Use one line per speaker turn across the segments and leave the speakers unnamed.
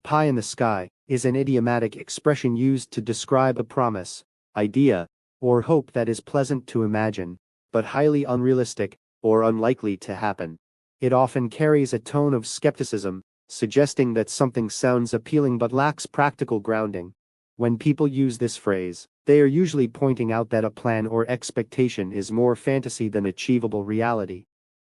Pie in the sky is an idiomatic expression used to describe a promise, idea, or hope that is pleasant to imagine, but highly unrealistic or unlikely to happen. It often carries a tone of skepticism, suggesting that something sounds appealing but lacks practical grounding. When people use this phrase, they are usually pointing out that a plan or expectation is more fantasy than achievable reality.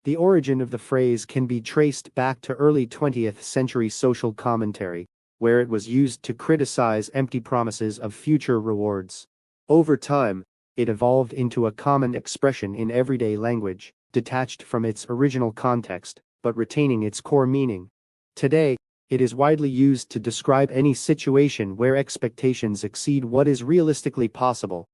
The origin of the phrase can be traced back to early 20th century social commentary, where it was used to criticize empty promises of future rewards. Over time, it evolved into a common expression in everyday language, detached from its original context, but retaining its core meaning. Today, it is widely used to describe any situation where expectations exceed what is realistically possible.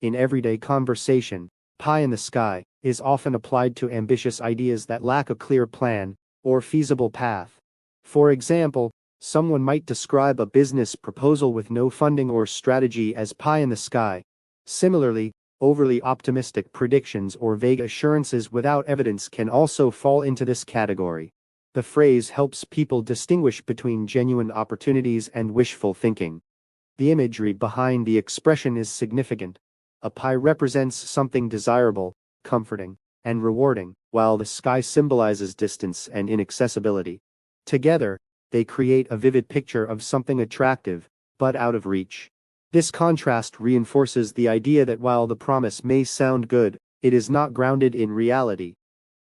In everyday conversation, pie in the sky is often applied to ambitious ideas that lack a clear plan or feasible path. For example, someone might describe a business proposal with no funding or strategy as pie in the sky. Similarly, overly optimistic predictions or vague assurances without evidence can also fall into this category. The phrase helps people distinguish between genuine opportunities and wishful thinking. The imagery behind the expression is significant. A pie represents something desirable, comforting, and rewarding, while the sky symbolizes distance and inaccessibility. Together, they create a vivid picture of something attractive, but out of reach. This contrast reinforces the idea that while the promise may sound good, it is not grounded in reality.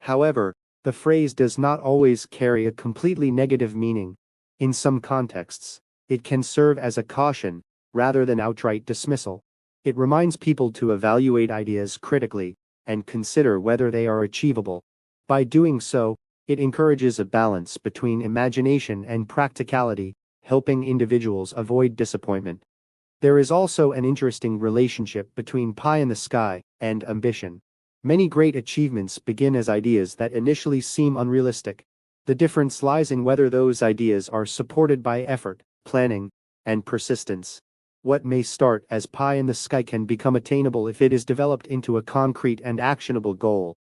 However, the phrase does not always carry a completely negative meaning. In some contexts, it can serve as a caution, rather than outright dismissal. It reminds people to evaluate ideas critically, and consider whether they are achievable. By doing so, it encourages a balance between imagination and practicality, helping individuals avoid disappointment. There is also an interesting relationship between pie in the sky and ambition. Many great achievements begin as ideas that initially seem unrealistic. The difference lies in whether those ideas are supported by effort, planning, and persistence. What may start as pie in the sky can become attainable if it is developed into a concrete and actionable goal.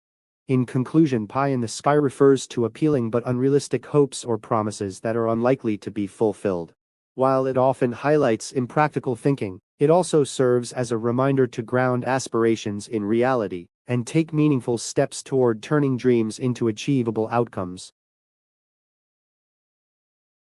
In conclusion, pie in the sky refers to appealing but unrealistic hopes or promises that are unlikely to be fulfilled. While it often highlights impractical thinking, it also serves as a reminder to ground aspirations in reality and take meaningful steps toward turning dreams into achievable outcomes.